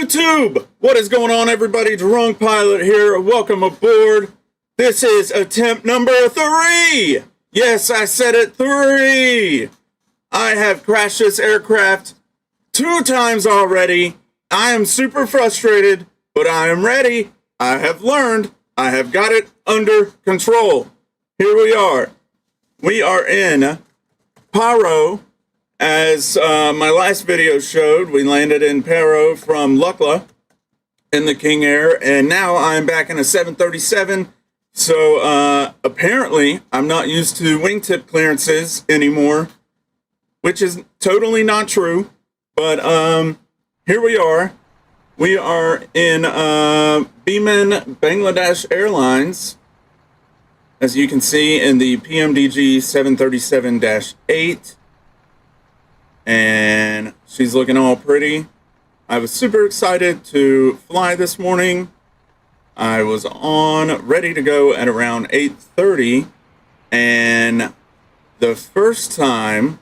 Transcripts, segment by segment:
YouTube! What is going on, everybody? DrunkPilot here. Welcome aboard. This is attempt number 3. Yes, I said it, 3. I have crashed this aircraft 2 times already. I am super frustrated, but I am ready. I have learned. I have got it under control. Here we are. We are in Paro. As my last video showed, we landed in Paro from Dhaka in the King Air, and now I'm back in a 737. So apparently I'm not used to wingtip clearances anymore, which is totally not true. But here we are. We are in Biman Bangladesh Airlines, as you can see in the PMDG 737-8. And she's looking all pretty. I was super excited to fly this morning. I was ready to go at around 8:30, and the first time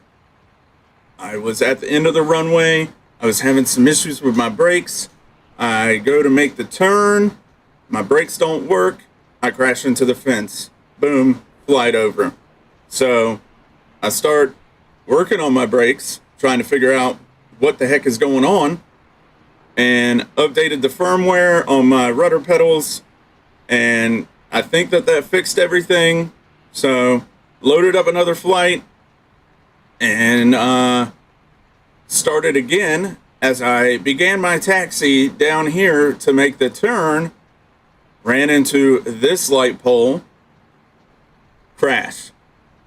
I was at the end of the runway, I was having some issues with my brakes. I go to make the turn, my brakes don't work, I crash into the fence. Boom, flight over. So I start working on my brakes, trying to figure out what the heck is going on, and updated the firmware on my rudder pedals, and I think that fixed everything. So loaded up another flight and started again. As I began my taxi down here to make the turn, ran into this light pole, crash.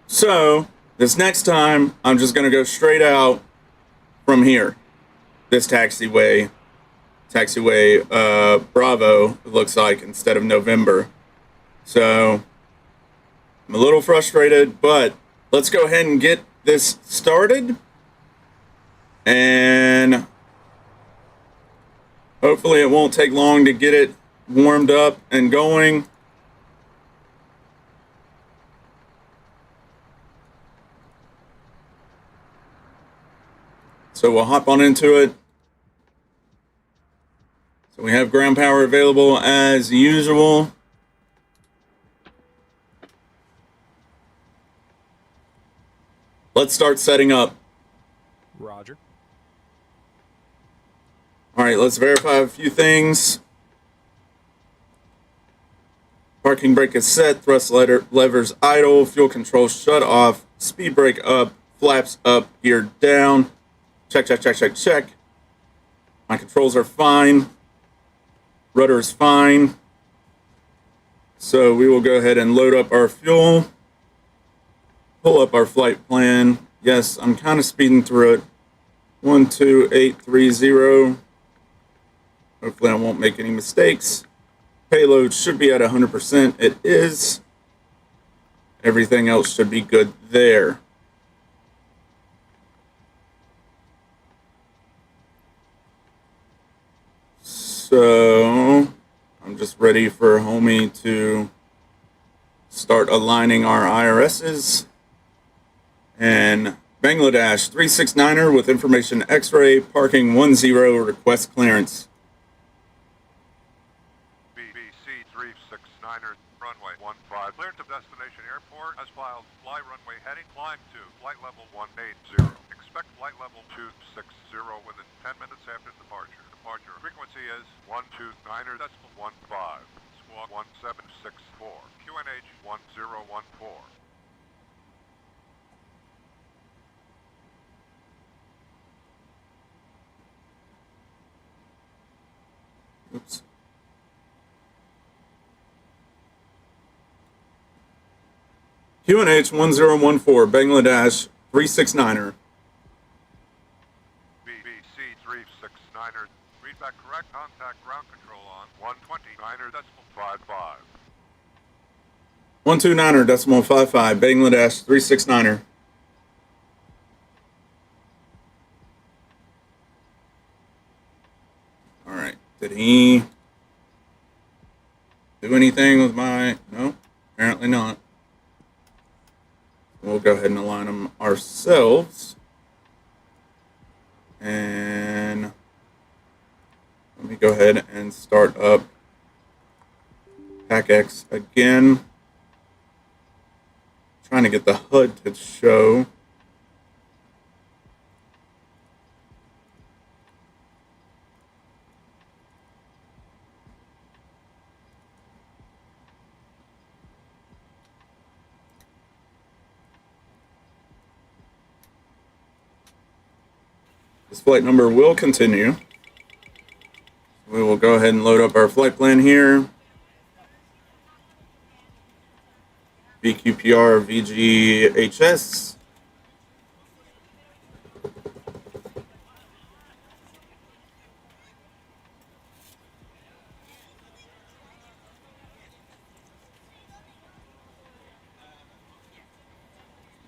So this next time, I'm just going to go straight out from here. This taxiway Bravo, it looks like, instead of November. So I'm a little frustrated, but let's go ahead and get this started. And hopefully it won't take long to get it warmed up and going. So we'll hop on into it. So we have ground power available as usual. Let's start setting up. Roger. All right, let's verify a few things. Parking brake is set, thrust levers idle, fuel control shut off, speed brake up, flaps up, gear down. Check, check, check, check, check. My controls are fine. Rudder is fine. So we will go ahead and load up our fuel. Pull up our flight plan. Yes, I'm kind of speeding through it. 12830. Hopefully I won't make any mistakes. Payload should be at 100%. It is. Everything else should be good there. So I'm just ready for homie to start aligning our IRSs. And Bangladesh 369er with information X-ray, parking 10, request clearance. BBC 369er, runway 15, cleared to destination airport, as filed, fly runway heading, climb to flight level 180. Expect flight level 260 within 10 minutes after departure. Departure frequency is 129.15. Squawk 1764. QNH 1014. Oops. QNH 1014, Bangladesh 369er. BBC 369er, readback correct, contact ground control on 129.55. 129.55, Bangladesh 369er. All right. Did he do anything with my... No, apparently not. We'll go ahead and align them ourselves. And let me go ahead and start up PACX again. Trying to get the HUD to show. This flight number will continue. We will go ahead and load up our flight plan here. VQPR VGHS.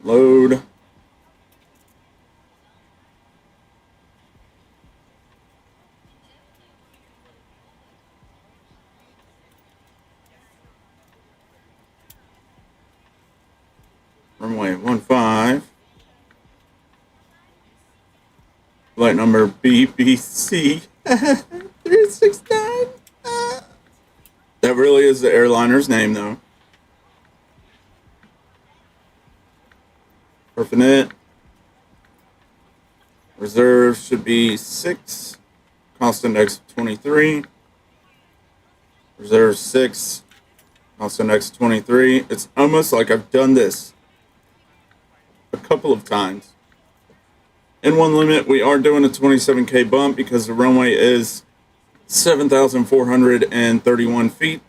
Load. Runway 15. Flight number BBC 369. That really is the airliner's name, though. Perfinet. Reserve should be 6. Cost index 23. Reserve 6. Cost index 23. It's almost like I've done this a couple of times. In one limit, we are doing a 27K bump because the runway is 7,431 feet.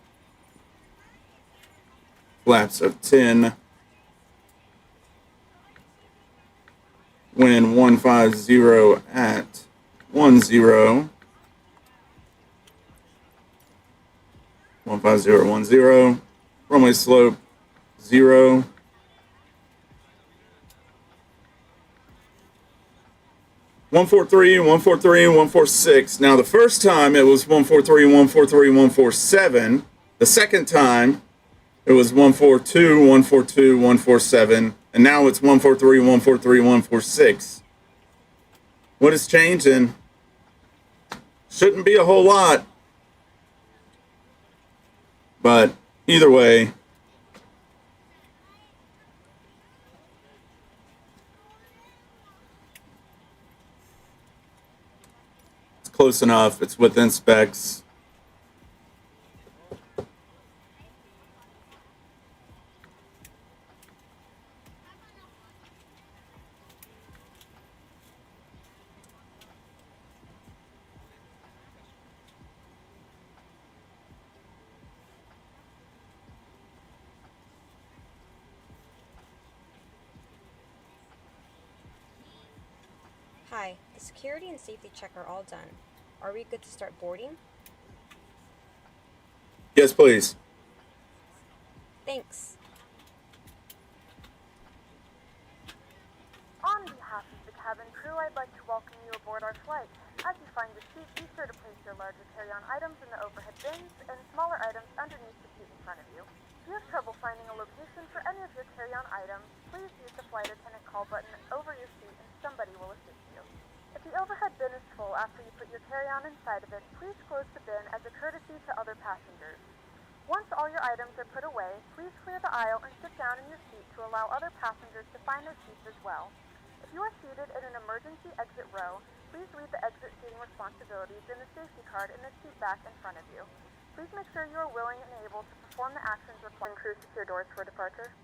Flaps of 10. Wind 150 at 10. 15010. Runway slope 0. 143, 143, 146. Now, the first time it was 143, 143, 147. The second time it was 142, 142, 147. And now it's 143, 143, 146. What is changing? Shouldn't be a whole lot. But either way, it's close enough. It's within specs. Hi, the security and safety check are all done. Are we good to start boarding? Yes, please. Thanks. On behalf of the cabin crew, I'd like to welcome you aboard our flight. As you find your seat, be sure to place your larger carry-on items in the overhead bins and smaller items underneath the seat in front of you. If you have trouble finding a location for any of your carry-on items, please use the flight attendant call button over your seat and somebody will assist you. If the overhead bin is full after you put your carry-on inside of it, please close the bin as a courtesy to other passengers. Once all your items are put away, please clear the aisle and sit down in your seat to allow other passengers to find their seats as well. If you are seated in an emergency exit row, please read the exit seating responsibilities in the safety card in the seat back in front of you. Please make sure you are willing and able to perform the actions required. Crew secure doors for departure.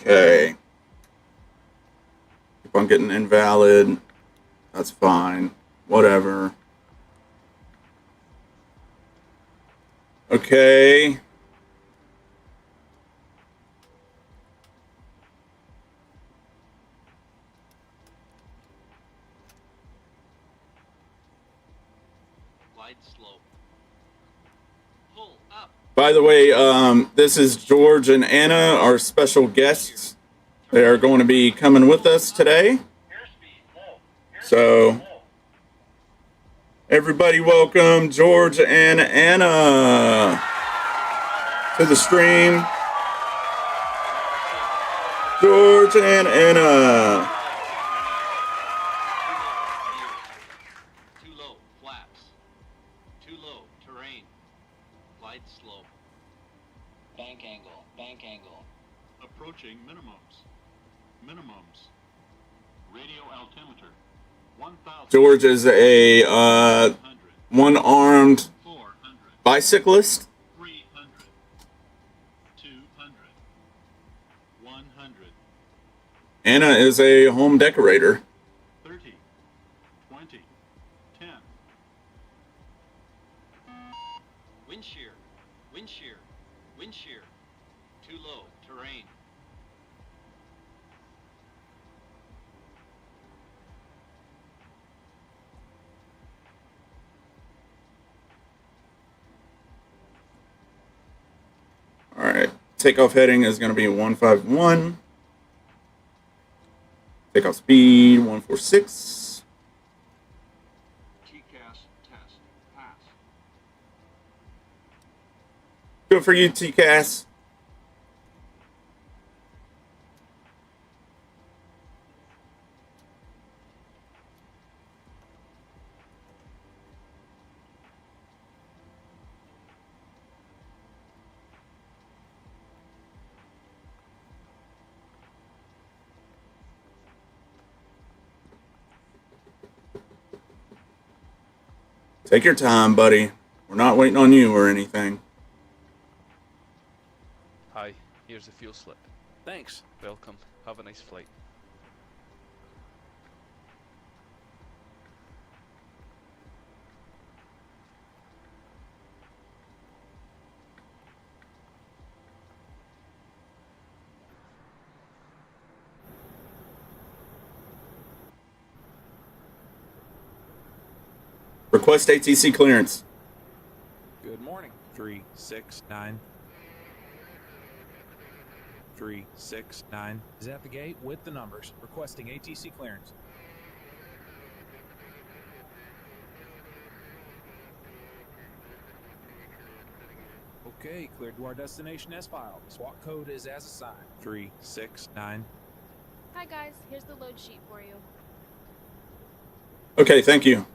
Okay. Keep on getting invalid. That's fine. Whatever. Okay. Glide slow. Pull up. By the way, this is George and Anna, our special guests. They are going to be coming with us today. So, everybody welcome George and Anna to the stream. George and Anna. Too low, flaps. Too low, terrain. Glide slow. Bank angle, bank angle. Approaching minimums. Minimums. Radio altimeter. 1,000. George is a one-armed 400. bicyclist. 300. 200. 100. Anna is a home decorator. 30. 20. 10. Wind shear, wind shear, wind shear. Too low, terrain. All right. Takeoff heading is going to be 151. Takeoff speed 146. TCAS test. Pass. Good for you, TCAS. Take your time, buddy. We're not waiting on you or anything. Hi, here's a fuel slip. Thanks. Welcome. Have a nice flight. Request ATC clearance. Good morning. 369. 369 is at the gate with the numbers, requesting ATC clearance. Okay, cleared to our destination as filed. SWAT code is as assigned. 369. Hi guys, here's the load sheet for you. Okay, thank you.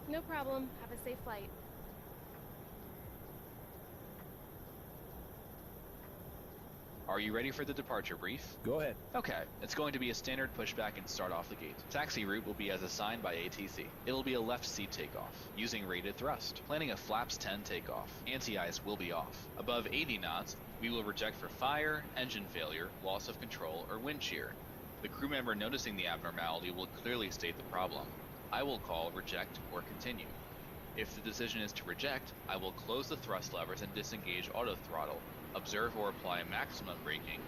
No problem. Have a safe flight. Are you ready for the departure brief? Go ahead. Okay, it's going to be a standard pushback and start off the gate. Taxi route will be as assigned by ATC. It'll be a left seat takeoff, using rated thrust. Planning a flaps 10 takeoff. Anti-ice will be off. Above 80 knots, we will reject for fire, engine failure, loss of control, or wind shear. The crew member noticing the abnormality will clearly state the problem. I will call reject or continue. If the decision is to reject, I will close the thrust levers and disengage auto throttle. Observe or apply maximum braking,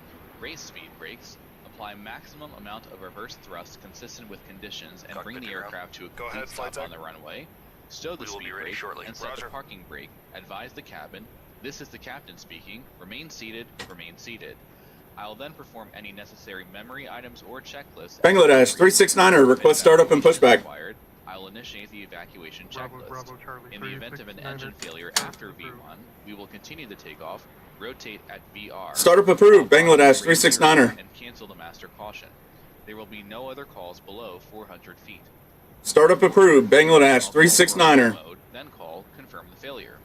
race speed brakes, apply maximum amount of reverse thrust consistent with conditions, and bring the aircraft to a complete stop on the runway. Stow the speed brake and set the parking brake. Advise the cabin. This is the captain speaking. Remain seated. Remain seated. I will then perform any necessary memory items or checklists. Bangladesh 369er, request startup and pushback. I will initiate the evacuation checklist. In the event of an engine failure after V1, we will continue the takeoff, rotate at VR. Startup approved, Bangladesh 369er. And cancel the master caution. There will be no other calls below 400 feet. Startup approved, Bangladesh 369er. Mode, then call confirm the failure.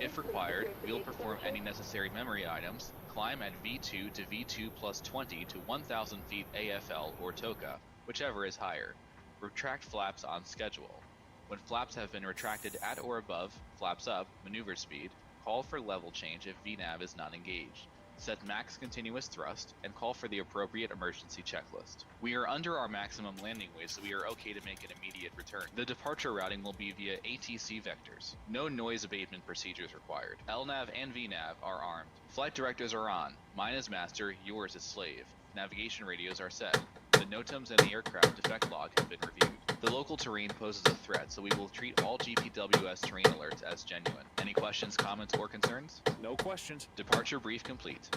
If required, we will perform any necessary memory items, climb at V2 to V2 plus 20 to 1,000 feet AFL or TOCA, whichever is higher. Retract flaps on schedule. When flaps have been retracted at or above, flaps up, maneuver speed, call for level change if VNAV is not engaged. Set max continuous thrust, and call for the appropriate emergency checklist. We are under our maximum landing weight, so we are okay to make an immediate return. The departure routing will be via ATC vectors. No noise abatement procedures required. LNAV and VNAV are armed. Flight directors are on. Mine is master, yours is slave. Navigation radios are set. The NOTAMs and the aircraft defect log have been reviewed. The local terrain poses a threat, so we will treat all GPWS terrain alerts as genuine. Any questions, comments, or concerns? No questions. Departure brief complete.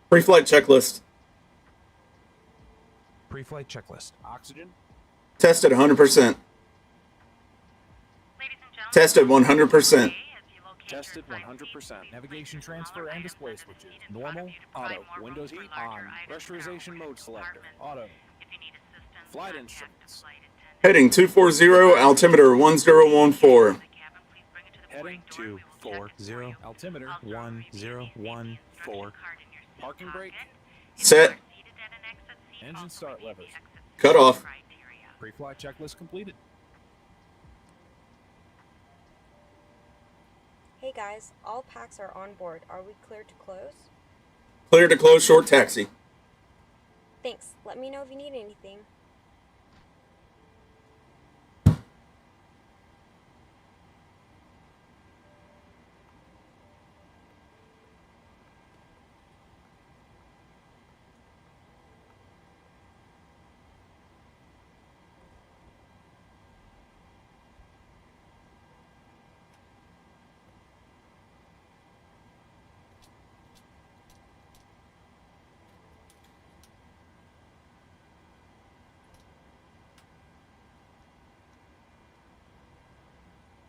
Pre-flight checklist. Pre-flight checklist. Oxygen. Tested 100%. Tested 100%. Tested 100%. Navigation transfer and display switches. Normal. Auto. Windows heat on. Pressurization mode selector. Auto. Flight instruments. Heading 240, altimeter 1014. Heading 240. Altimeter 1014. Parking brake. Set. Engine start levers. Cut off. Pre-flight checklist completed. Hey guys, all packs are on board. Are we clear to close? Clear to close short taxi. Thanks. Let me know if you need anything.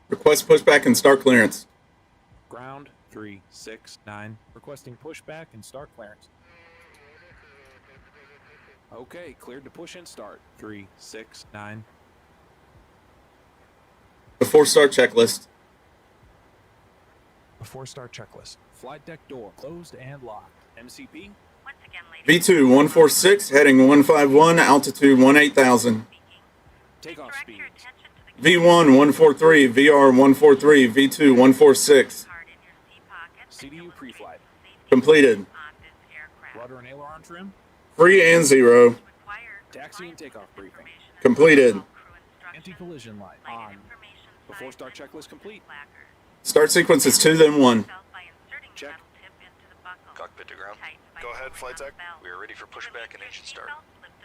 Request pushback and start clearance. Ground 369. Requesting pushback and start clearance. Okay, cleared to push and start. 369. Before start checklist. Before start checklist. Flight deck door closed and locked. MCP. V2 146, heading 151, altitude 18,000. Takeoff speed. V1 143, VR 143, V2 146. CDU pre-flight. Completed. Rudder and aileron trim. Free and zero. Taxi and takeoff briefing. Completed. Anti-collision light on. Before start checklist complete. Start sequence is 2 then 1. Check. Cockpit to ground. Go ahead, flight deck. We are ready for pushback and engine start.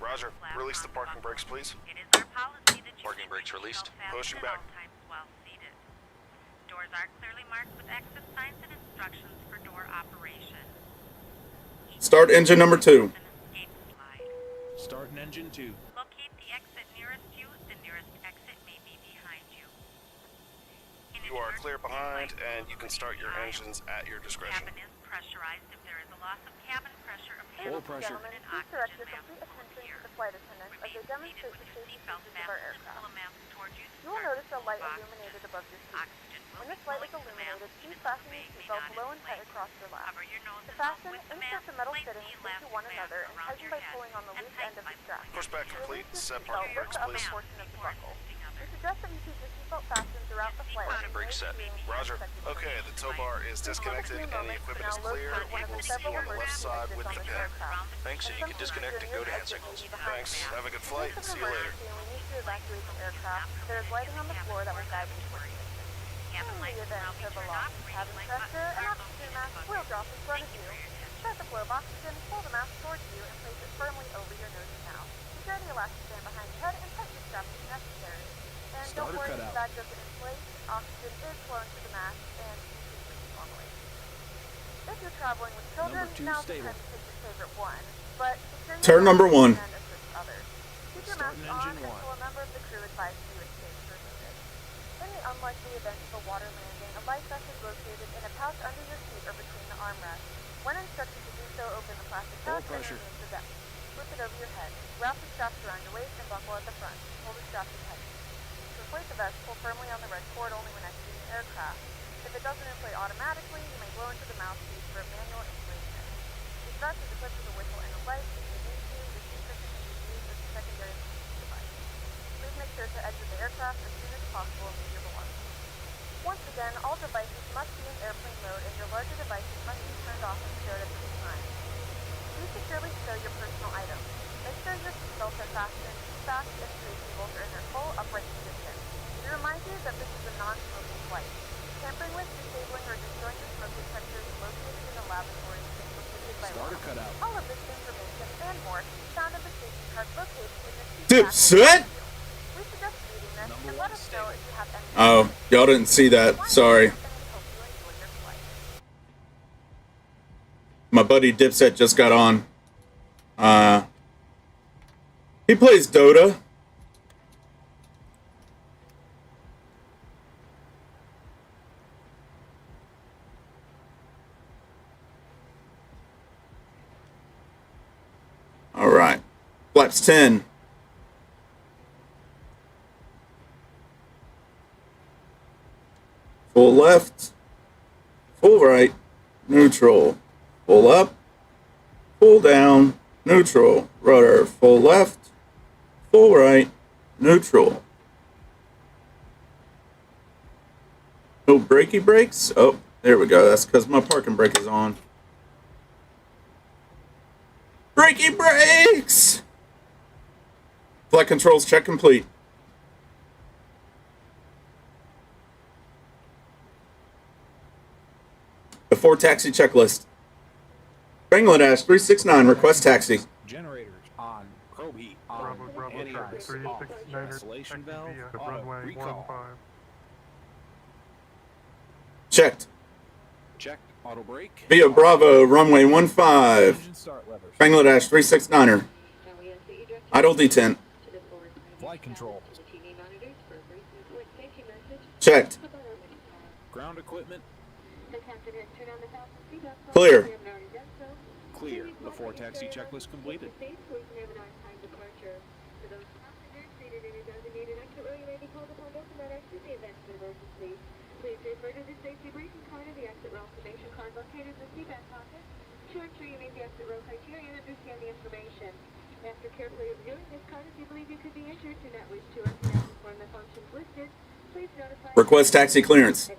Roger. Release the parking brakes, please. Parking brakes released. Pushing back. Doors are clearly marked with exit signs and instructions for door operation. Start engine number 2. Start an engine 2. Locate the exit nearest you. The nearest exit may be behind you. You are clear behind, and you can start your engines at your discretion. Cabin is pressurized. If there is a loss of cabin pressure, Full pressure. Gentlemen, please direct your complete attention to the flight attendants as they demonstrate the safety features of our aircraft. You will notice a light illuminated above your seat. When this light is illuminated, please fasten your seatbelt low and tight across your lap. To fasten, insert the metal fittings into one another and tighten by pulling on the loose end of the strap. Pushback complete. Set parking Lift brakes, the upper please. portion of the buckle. We suggest that you keep your seatbelt fastened throughout the flight. Brake set. Roger. Okay, the tow bar is disconnected and the equipment is clear. We will see you on the left side with the pin. Thanks, so you can disconnect and go to hand signals. Thanks. Have a good flight. See you later. We need to evacuate the aircraft. There is lighting on the floor that will guide you towards it. In the event of a loss of cabin pressure, an oxygen mask will drop in front of you. Start the flow of oxygen, pull the mask towards you, and place it firmly over your nose and mouth. Secure the elastic band behind your head and tighten your straps if necessary. And don't worry if the bag doesn't inflate. Oxygen is flowing through the mask and you can breathe normally. If you're traveling with children, now's the time to pick your favorite one. But secure your Turn number 1. and assist others. Keep your mask on until a member of the crew advises you it's safe to remove it. In the unlikely event of a water landing, a life vest is located in a pouch under your seat or between the armrests. When instructed to do so, open the plastic pouch and remove the vest. Flip it over your head. Wrap the straps around your waist and buckle at the front. Hold the straps tight. To inflate the vest, pull firmly on the red cord only when exiting the aircraft. If it doesn't inflate automatically, you may blow into the mouthpiece for a manual inflation. The straps is equipped with a whistle and a light. If you need to, the seat cushion can be used as a secondary device. Please make sure to exit the aircraft as soon as possible and leave your belongings. Once again, all devices must be in airplane mode and your larger devices must be turned off and stowed at the same time. Please securely stow your personal items. Make sure your seatbelts are fastened, fast and tray cables are in their full upright position. We remind you that this is a non-smoking flight. Tampering with, disabling, or destroying the smoke detectors located in the lavatory is prohibited by law. Starter cutout. All of this information and more can be found in the safety card located in the seat back Dipset? We suggest reading this and let us know if you have any Oh, y'all didn't see that. Sorry. My buddy Dipset just got on. He plays Dota. All right. Flaps 10. Full left. Full right. Neutral. Full up. Full down. Neutral. Rudder. Full left. Full right. Neutral. No brakey brakes. Oh, there we go. That's because my parking brake is on. Brakey brakes! Flight controls check complete. Before taxi checklist. Bangladesh 369 request taxi. Generators on. Probe heat on. Anti-ice off. Isolation valve auto. Recall. Checked. Checked. Auto brake. Via Bravo, runway 15. Bangladesh 369er. Idle detent. Flight control. Checked. Ground equipment. Clear. Clear. Before taxi checklist completed. Please refer to the safety briefing card of the exit row information card located in the seatback pocket. To ensure you meet the exit row criteria and understand the information. After carefully reviewing this card, if you believe you could be injured, do not wish to or cannot perform the functions listed, please notify... Request taxi clearance.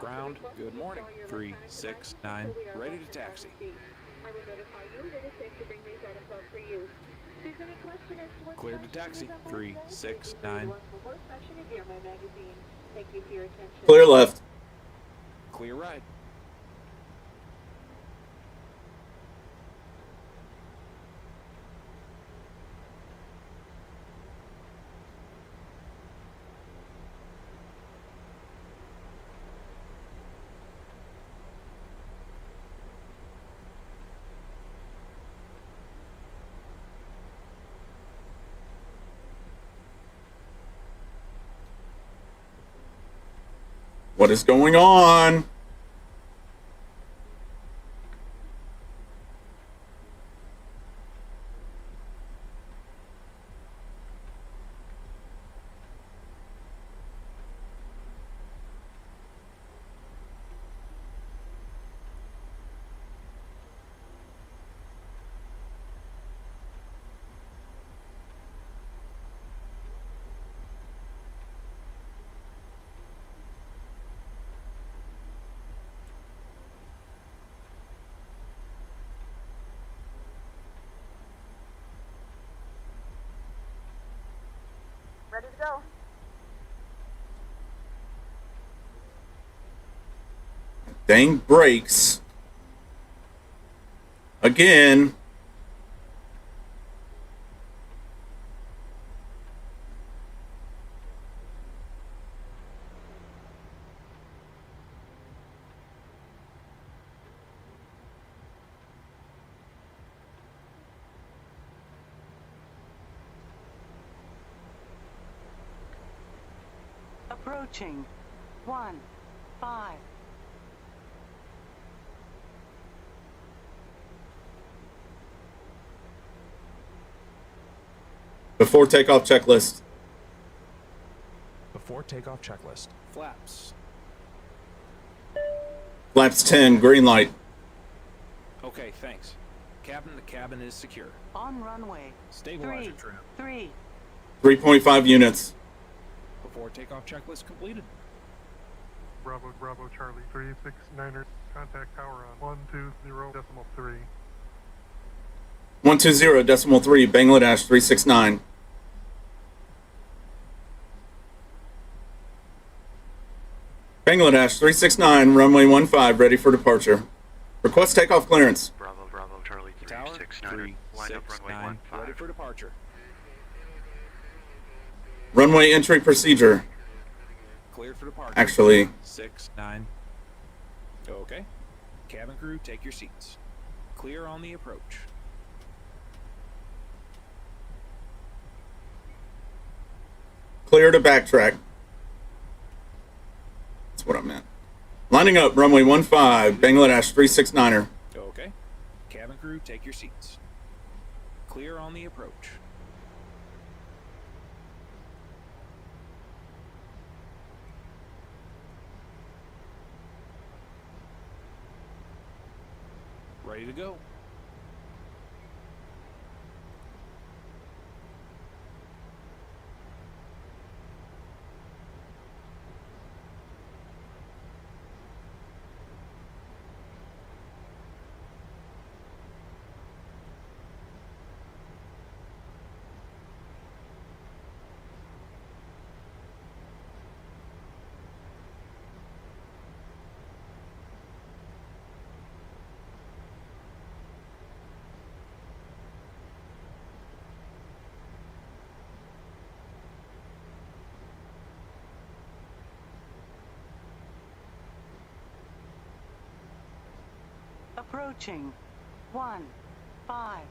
Ground, good morning. 369, ready to taxi. I will notify you that it's safe to bring these items up for use. If there's any question as to what... Cleared to taxi. 369. Thank you for your attention. Clear left. Clear right. What is going on? Ready to go. Dang brakes. Again. Approaching 15. Before takeoff checklist. Before takeoff checklist. Flaps. Flaps 10, green light. Okay, thanks. Captain, the cabin is secure. On runway. Stabilizer trim. 3. 3.5 units. Before takeoff checklist completed. Bravo, Charlie, 369er, contact tower on 120.3. 120.3, Bangladesh 369. Bangladesh 369, runway 15, ready for departure. Request takeoff clearance. Bravo, 369er. Line up runway 15. Ready for departure. Runway entry procedure. Cleared for departure. Actually, 69. Okay. Cabin crew, take your seats. Clear on the approach. clear to backtrack. That's what I meant. Lining up, runway 15, Bangladesh 369er. Okay. Cabin crew, take your seats. Clear on the approach. Ready to go. Approaching. 15.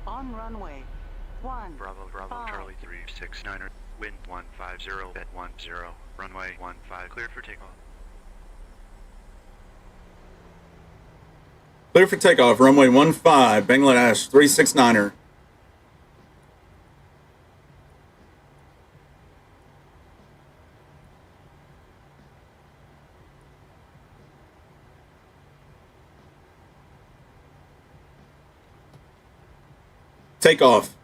On runway 15. Bravo, Charlie 369er, wind 150 at 10, runway 15, cleared for takeoff. Clear for takeoff, runway 15, Bangladesh 369er. Takeoff.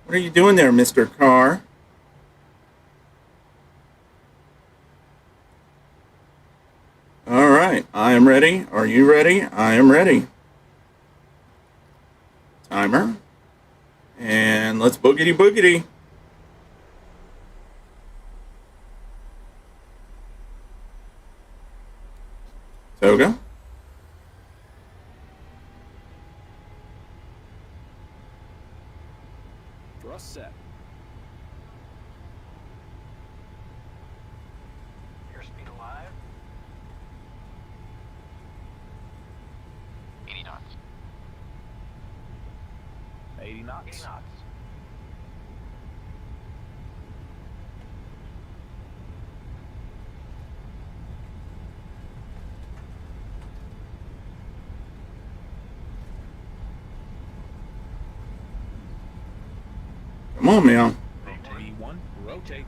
What are you doing there, Mr. Carr? All right, I am ready. Are you ready? I am ready. Timer. And let's boogity boogity. Toga. Thrust set. Airspeed alive. 80 knots. 80 knots. 80 knots. Come on, man. V1, rotate.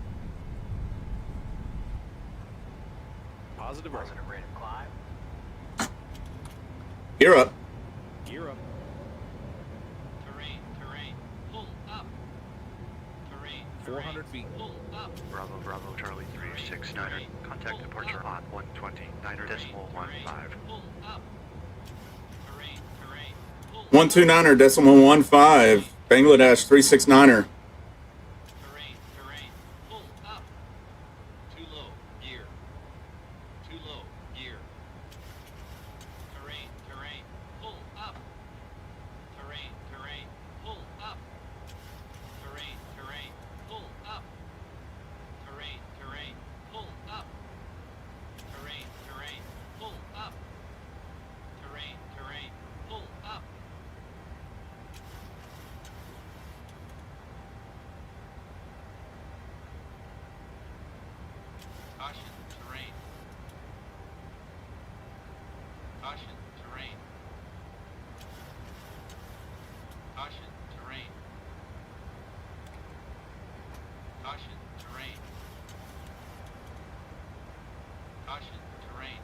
Positive rate. Positive rate of climb. Gear up. Gear up. Terrain, pull up. Terrain, 400 feet. pull up. Bravo, Charlie 369er, contact departure on 129.15. Pull up. Terrain, 129.15, Bangladesh 369er. terrain, pull up. Too low, gear. Too low, gear. Terrain, pull up. Terrain, pull up. Terrain, pull up. Terrain, pull up. Terrain, pull up. Terrain, pull up. Caution, terrain. Caution, terrain.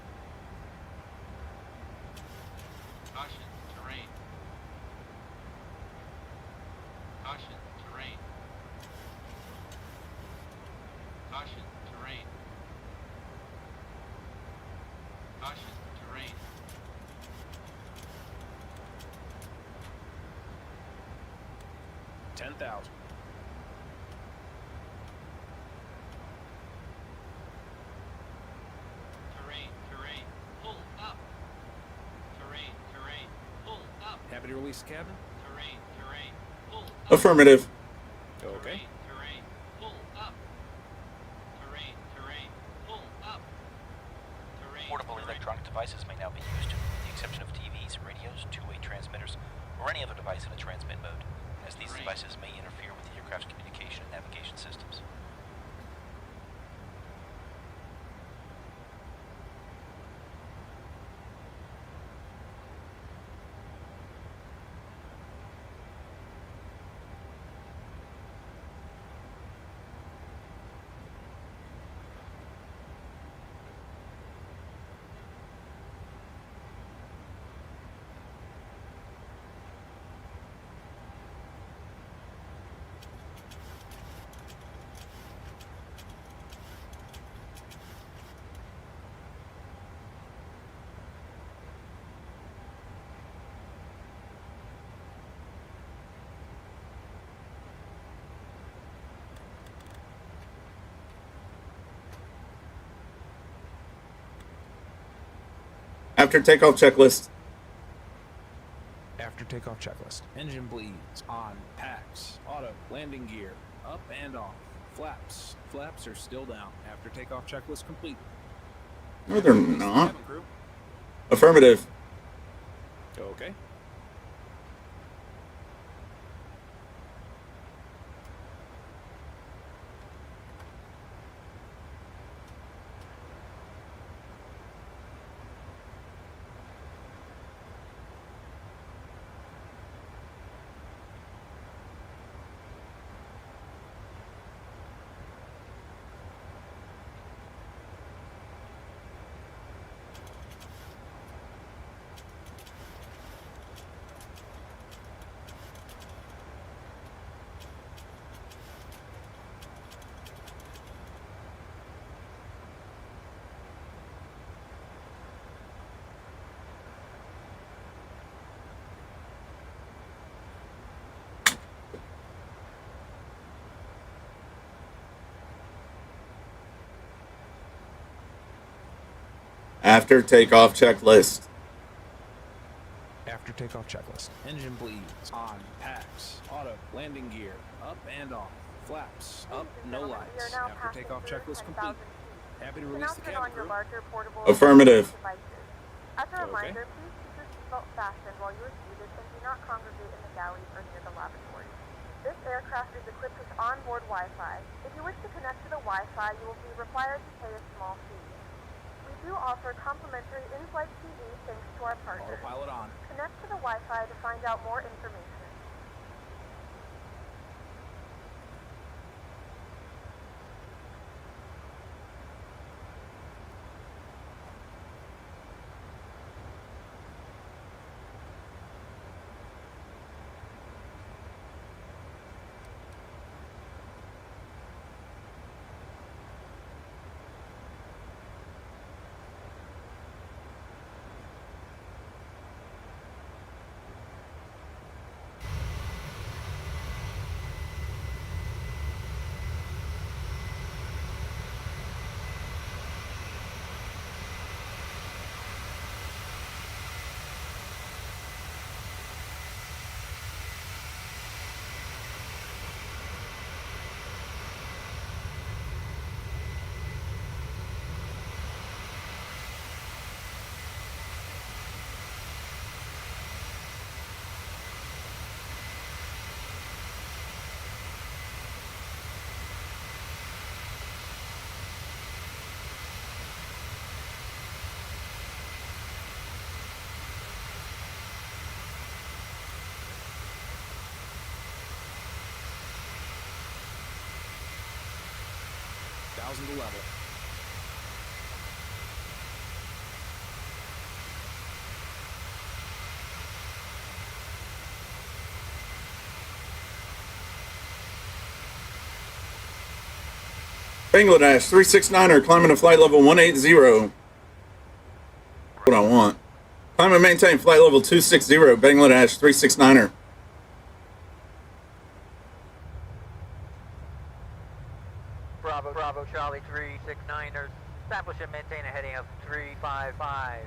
Caution, terrain. Caution, terrain. Caution, terrain. Caution, terrain. $10,000. Terrain, terrain. Pull up. Terrain, terrain. Pull up. Happy to release the cabin? Terrain, terrain. Pull up. Affirmative. Okay. Terrain, pull up. Terrain, terrain. Pull up. Terrain, Portable electronic devices may now be used, with the exception of TVs, radios, two-way transmitters, or any other device in a transmit mode, as these devices may interfere with the aircraft's communication and navigation systems. After takeoff checklist. After takeoff checklist. Engine bleeds. On. Packs. Auto. Landing gear. Up and off. Flaps. Flaps are still down. After takeoff checklist complete. No, they're not. Cabin crew. Affirmative. Okay. After takeoff checklist. After takeoff checklist. Engine bleeds. On. Packs. Auto. Landing gear. Up and off. Flaps. Up. No lights. After takeoff checklist complete. Happy to release the cabin crew. Affirmative. As a reminder, please keep your seatbelt fastened while you are seated and do not congregate in the galleys or near the lavatory. This aircraft is equipped with onboard Wi-Fi. If you wish to connect to the Wi-Fi, you will be required to pay a small fee. We do offer complimentary in-flight TV thanks to our partners. Autopilot on. Connect to the Wi-Fi to find out more information. 1000 to level. Bangladesh 369er climbing to flight level 180. What I want. Climb and maintain flight level 260, Bangladesh 369er. Bravo Charlie 369ers. Establish and maintain a heading of 355.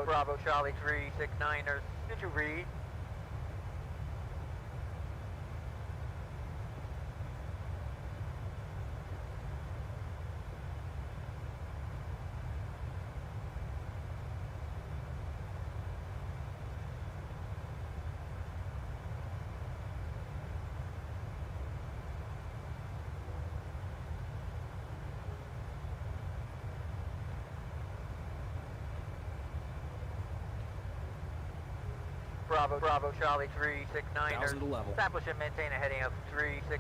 Bravo Charlie 369ers. Did you read? Bravo Charlie 369ers. 1000 to level. Establish and maintain a heading of 360.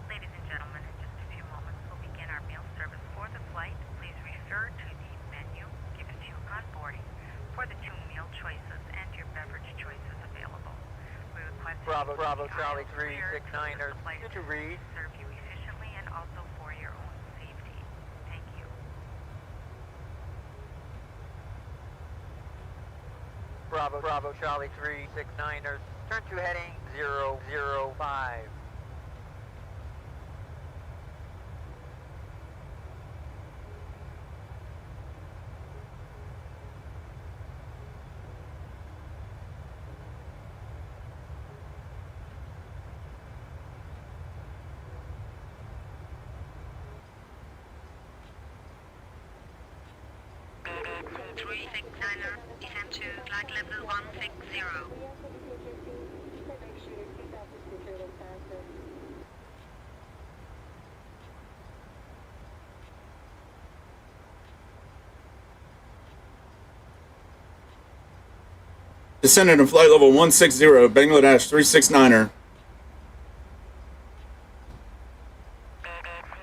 Ladies and gentlemen, in just a few moments we'll begin our meal service for the flight. Please refer to the menu given to you on boarding for the 2 meal choices and your beverage choices available. We request Bravo Charlie 369ers. Did you read? Serve you efficiently and also for your own safety. Thank you. Bravo Charlie 369ers. Turn to heading 005. Descend to flight level 160. Descending to flight level 160, Bangladesh 369er.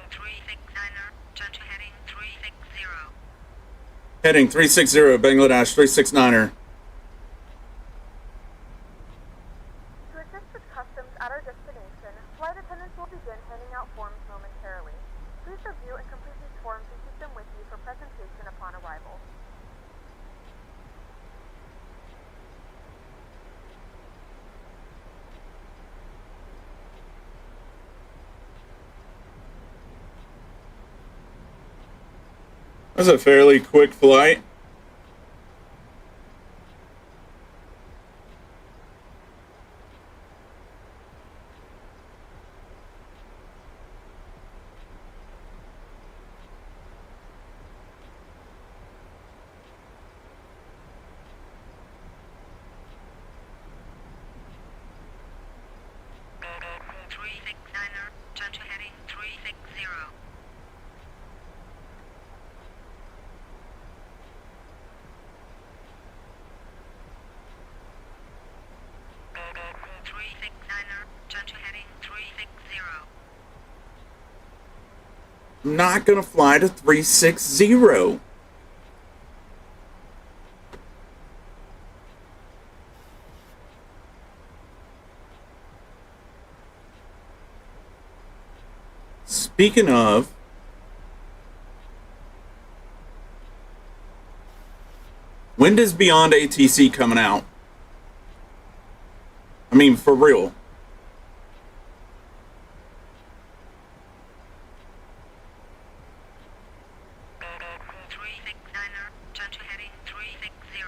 369er, turn to heading 360. Heading 360, Bangladesh 369er. To assist with customs at our destination, flight attendants will begin handing out forms momentarily. Please review and complete these forms and keep them with you for presentation upon arrival. That was a fairly quick flight. Turn to heading 360. Turn to heading 360. I'm not gonna fly to 360. Speaking of, when does Beyond ATC coming out? I mean, for real. Turn to heading 360.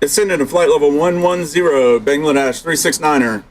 Descending to flight level 110, Bangladesh 369er.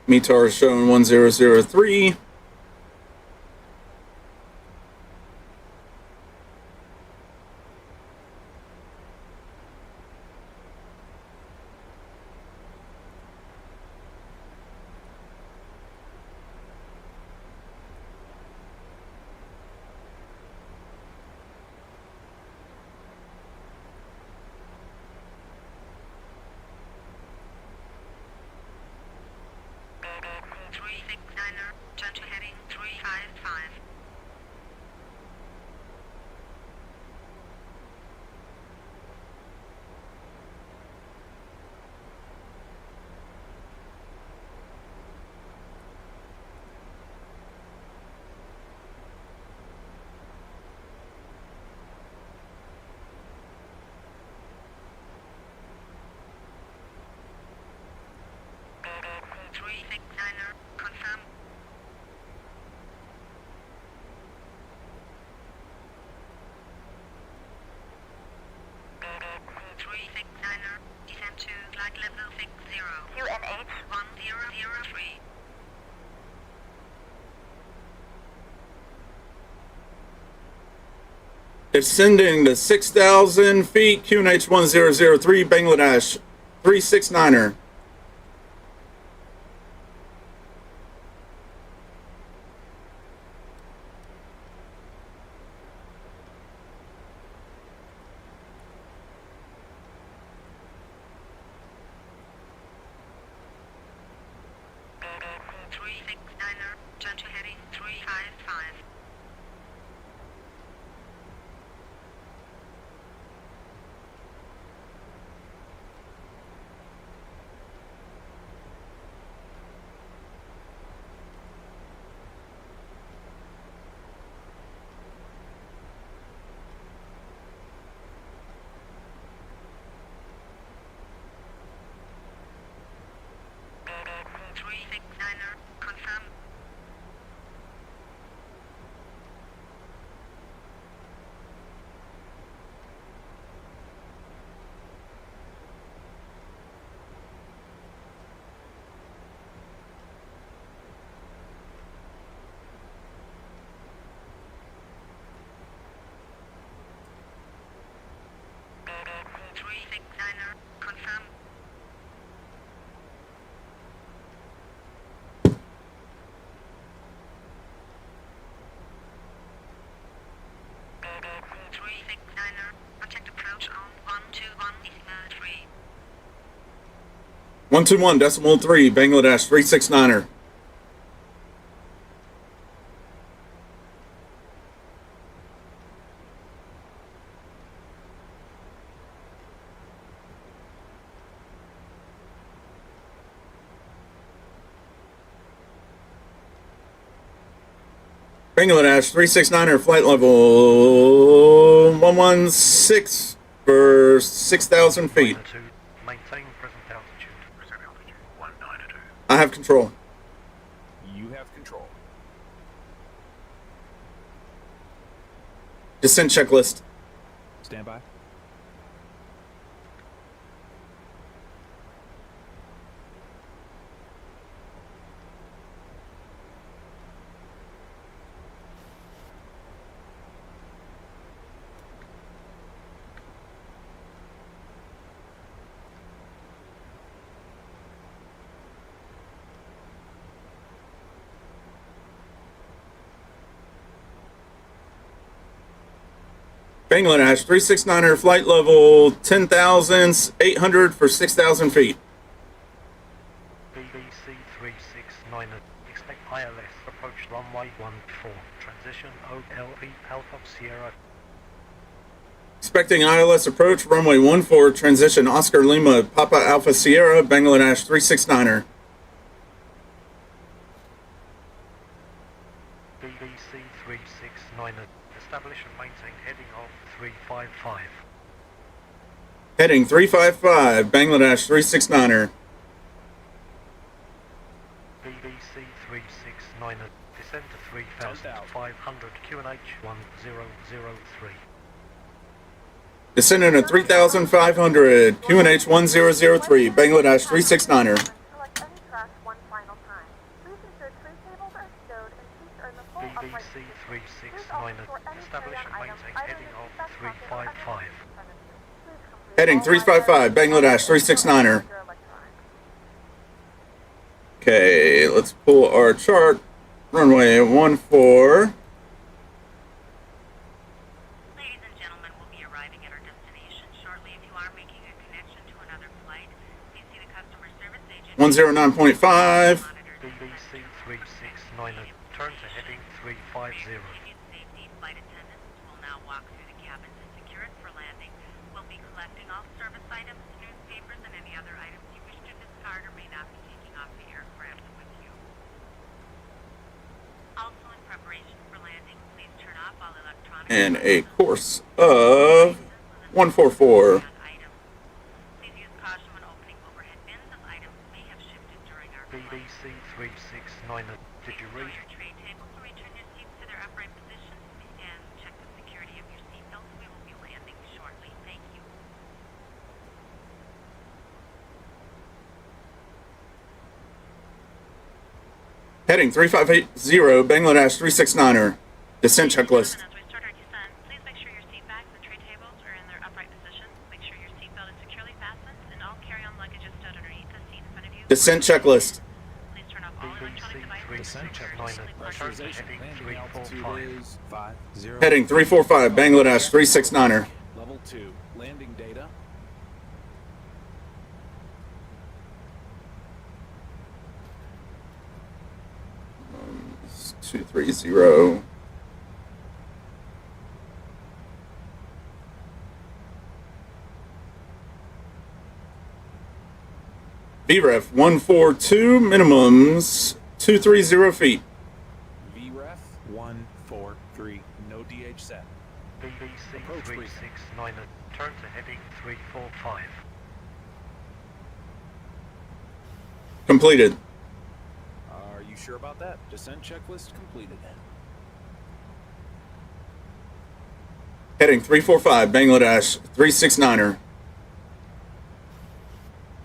METAR showing 1003. Descending to 6,000 feet, QNH 1003, Bangladesh 369er. 121.3, Bangladesh 369er. Bangladesh 369er, flight level 116 for 6,000 feet. Maintain present altitude. Present altitude 192. I have control. You have control. Descent checklist. Stand by. Bangladesh 369er, flight level 10,800 for 6,000 feet. BBC 369, expect ILS, approach runway 14, transition OLP Alpha Sierra. Expecting ILS approach, runway 14, transition Oscar Lima, Papa Alpha Sierra, Bangladesh 369er. BBC 369, establish and maintain heading of 355. Heading 355, Bangladesh 369er. BBC 369, descend to 3,500 QNH 1003. Descending to 3,500, QNH 1003, Bangladesh 369er. Select any track one final time. Please ensure tray tables are stowed and seats are in the full upright BBC position. 369, establish and maintain heading of 355. Heading 355, Bangladesh 369er. Okay, let's pull our chart. Runway 14. Ladies and gentlemen, we'll be arriving at our destination shortly. If you are making a connection to another flight, please see the customer service agent. 109.5. BBC 369, turn to heading 350. Safety flight attendants will now walk through the cabin to secure it for landing. We'll be collecting all service items, newspapers, and any other items you wish to discard or may not be taking off the aircraft with you. Also, in preparation for landing, please turn off all electronic And a course of 144. Please use caution when opening overhead bins as items may have shifted during our flight. BBC 369, did you read? Your tray tables will return your seats to their upright positions and check the security of your seatbelts. We will be landing shortly. Thank you. Heading 3580, Bangladesh 369er. Descent checklist. As we start our descent, please make sure your seat bags and tray tables are in their upright positions. Make sure your seatbelt is securely fastened and all carry-on luggage is stowed underneath the seat in front of you. Descent checklist. Please turn off all electronic devices. Descent checklist. Pressurization. Landing altitude is 50. Heading 345, Bangladesh 369er. Level 2. Landing data. It's 230. VREF 142, minimums 230 feet. VREF 143. No DH set. BBC 369, turn to heading 345. Completed. Are you sure about that? Descent checklist completed. Heading 345, Bangladesh 369er.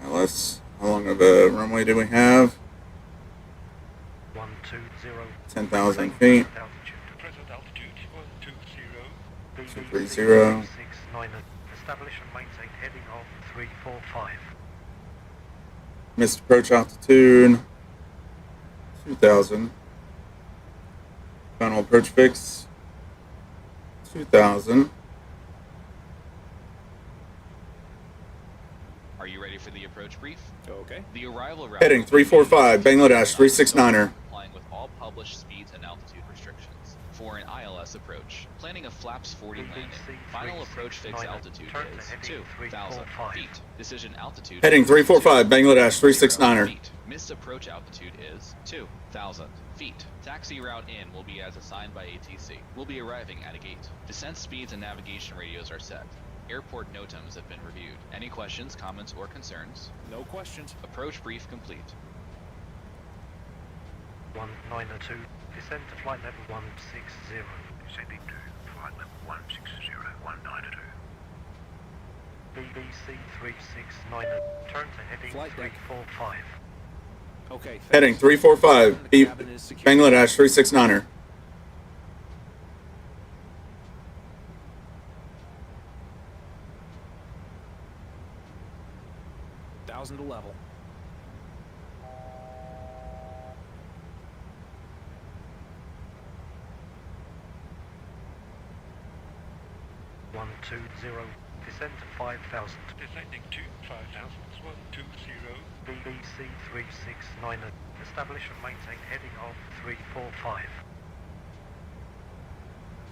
LS, how long of a runway do we have? 120. 10,000 feet. Present altitude 120. 230. 369, establish and maintain heading of 345. Missed approach altitude 2,000. Final approach fix 2,000. Are you ready for the approach brief? Okay. The arrival route. Heading 345, Bangladesh 369er. Complying with all published speeds and altitude restrictions. For an ILS approach, planning a flaps 40 landing. Final approach fixed altitude is 2,000 feet. Decision altitude. Heading 345, Bangladesh 369er. Feet. Missed approach altitude is 2,000 feet. Taxi route in will be as assigned by ATC. We'll be arriving at a gate. Descent speeds and navigation radios are set. Airport NOTAMs have been reviewed. Any questions, comments, or concerns? No questions. Approach brief complete. 1902, descend to flight level 160. Descending to flight level 160, 192. BBC 369, turn to heading Flight deck. 345. Okay. Heading 345, Bangladesh 369er. To level. One 2-0, descend to 5,000. Descending to 5,000, 120. BBC 369, establish and maintain heading of 345.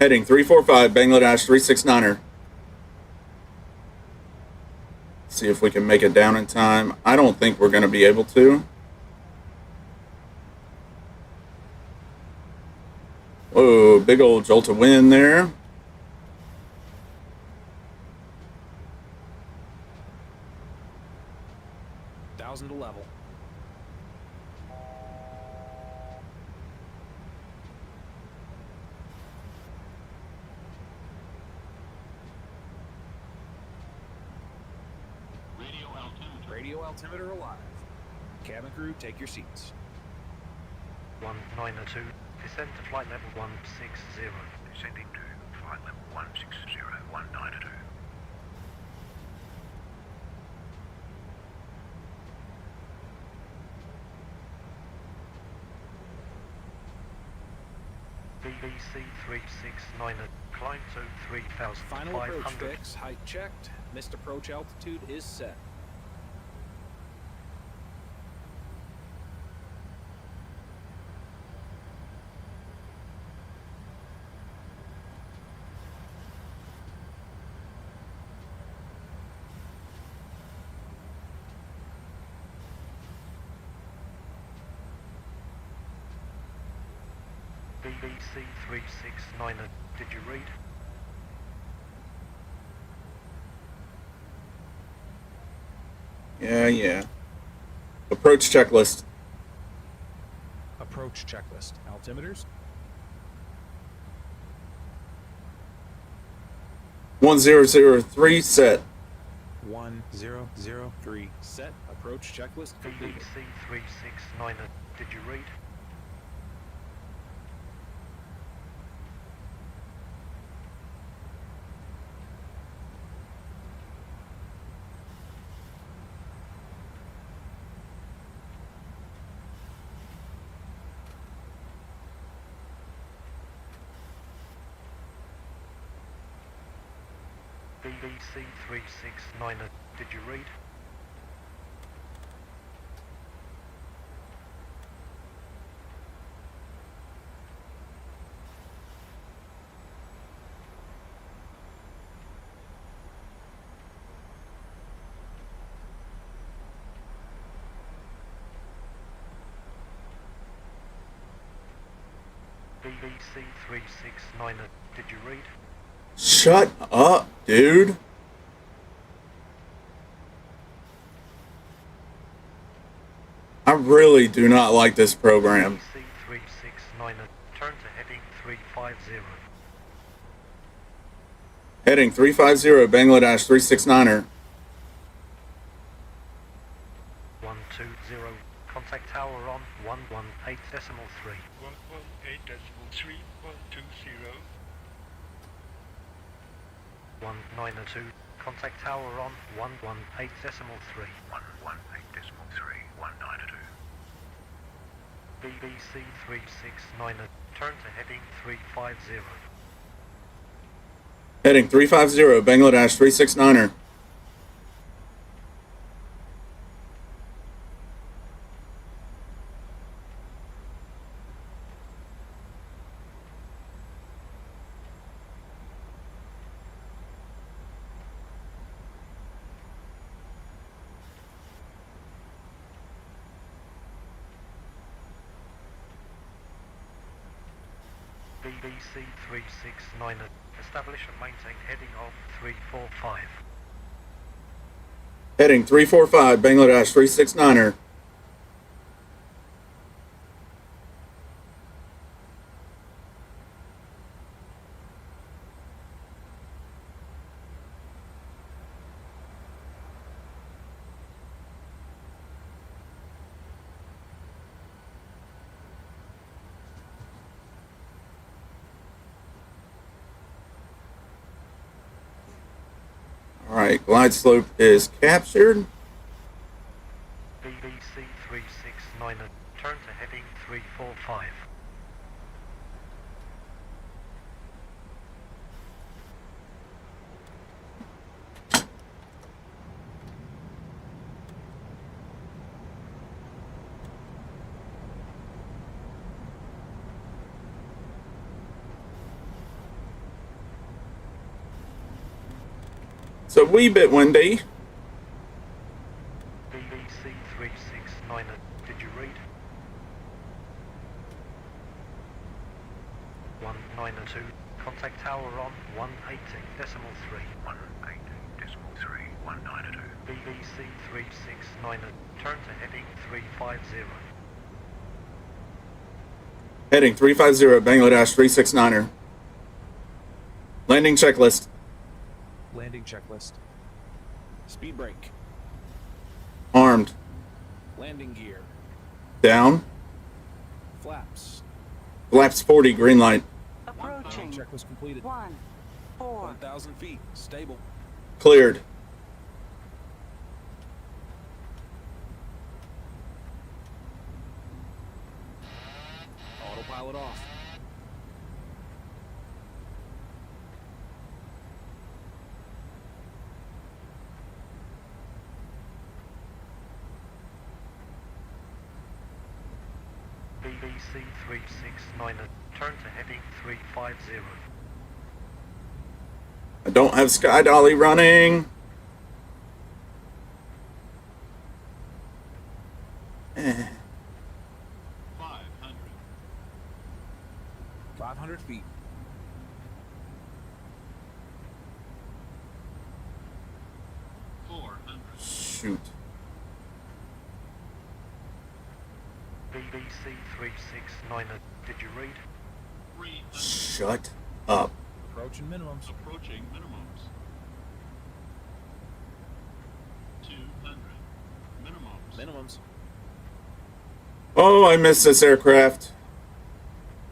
Heading 345, Bangladesh 369er. See if we can make it down in time. I don't think we're going to be able to. Whoa, big old jolt of wind there. To level. Radio altimeter alive. Cabin crew, take your seats. 1902, descend to flight level 160. Descending to flight level 160, 192. BBC 369, climb to 3,500. Final approach fix, height checked, missed approach altitude is set. BBC 369, did you read? Yeah. Approach checklist. Approach checklist. Altimeters. 1003 set. 1003 set. Approach checklist completed. BBC 369, did you read? BBC 369, did you read? BBC 369, did you read? Shut up, dude. I really do not like this program. BBC 369, turn to heading 350. Heading 350, Bangladesh 369er. 120, contact tower on 118.3. 118.3, 120. 192, contact tower on 118.3. 118.3, 192. BBC 369, turn to heading 350. Heading 350, Bangladesh 369er. BBC 369, establish and maintain heading of 345. Heading 345, Bangladesh 369er. Alright, glide slope is captured. BBC 369, turn to heading 345. It's a wee bit windy. BBC 369, did you read? 192, contact tower on 180.3. 180.3, 192. BBC 369, turn to heading 350. Heading 350, Bangladesh 369er. Landing checklist. Landing checklist. Speed brake. Armed. Landing gear. Down. Flaps. Flaps 40, green light. Approaching. Checklist completed. 1,000 feet. Stable. Cleared. Autopilot off. BBC 369, turn to heading 350. I don't have sky dolly running. 500 feet. Shoot. BBC 369, did you read? Shut up. Approaching minimums. Approaching minimums. 200. Minimums. Minimums. Oh, I missed this aircraft.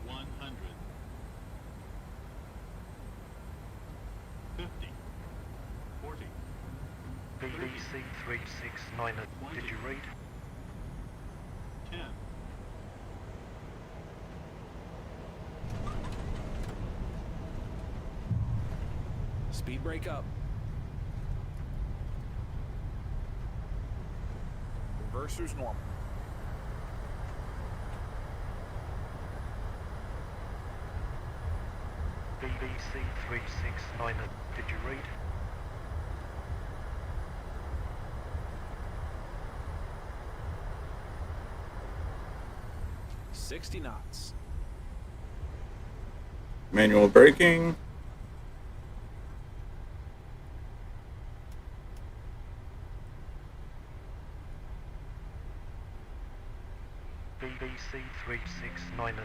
100. 50. 40. BBC 369, did you read? 10. Speed brake up. Reversers normal. BBC 369, did you read? $60 knots. Manual braking. BBC 369.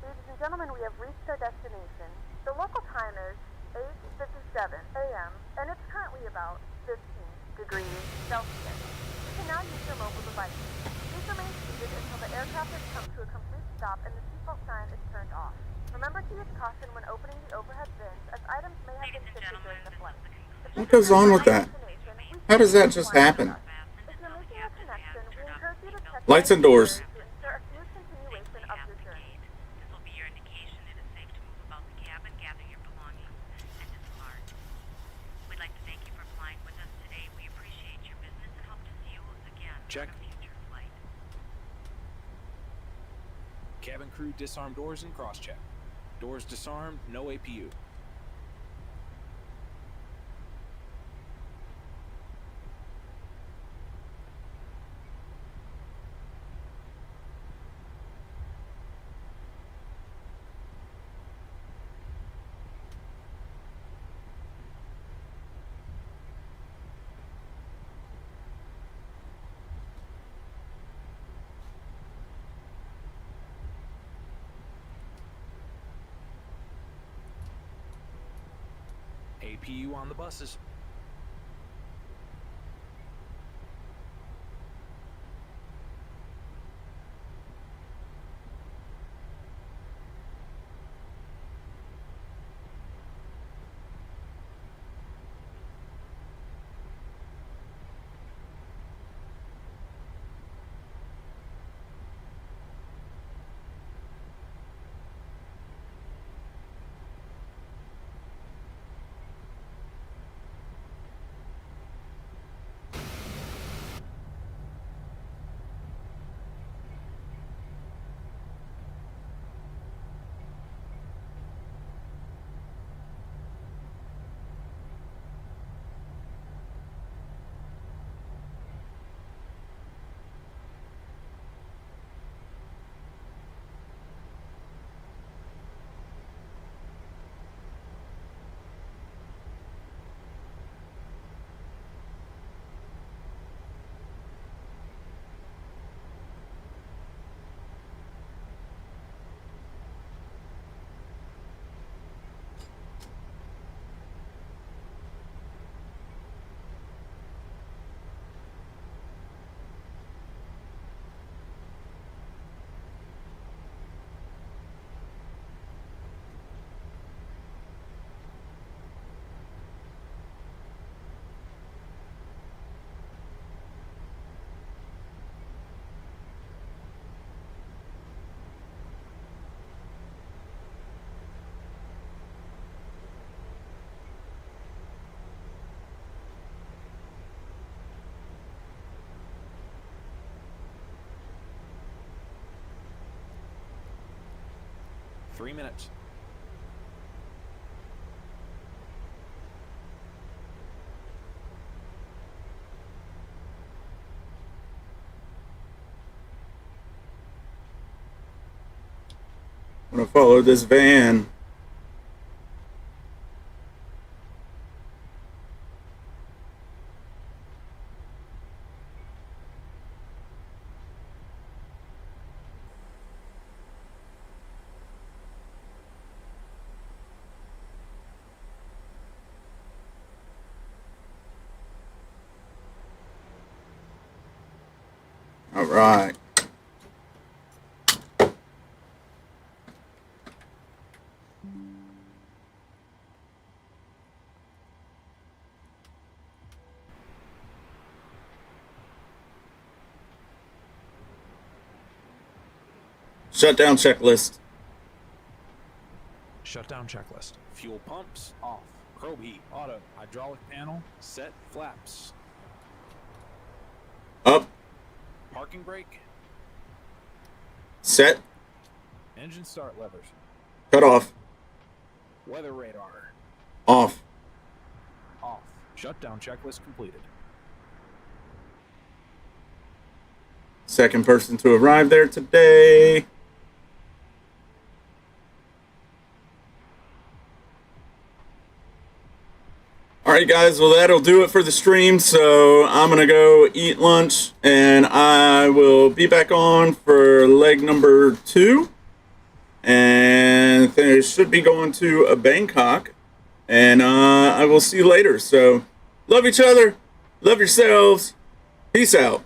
Ladies and gentlemen, we have reached our destination. The local time is 8:57 a.m. and it's currently about 15 degrees Celsius. You can now use your mobile devices. Please remain seated until the aircraft has come to a complete stop and the seatbelt sign is turned off. Remember to use caution when opening the overhead bins, as items may have been shifted during the flight. What goes on with that? How does that just happen? If you're making a connection, we encourage you to check Lights and doors. to ensure a smooth continuation of your journey. This will be your indication it is safe to move about the cabin, gather your belongings, and depart. We'd like to thank you for flying with us today. We appreciate your business and hope to see you again Check. on a future flight. Cabin crew disarm doors and cross-check. Doors disarmed, no APU. GPU on the buses. Three minutes. I'm gonna follow this van. All right. Shutdown checklist. Shutdown checklist. Fuel pumps off. Probe heat. Auto. Hydraulic panel set. Flaps. Up. Parking brake. Set. Engine start levers. Cut off. Weather radar. Off. Off. Shutdown checklist completed. Second person to arrive there today. All right, guys, well, that'll do it for the stream. So I'm going to go eat lunch, and I will be back on for leg number 2. And they should be going to Bangkok. And I will see you later. So love each other. Love yourselves. Peace out.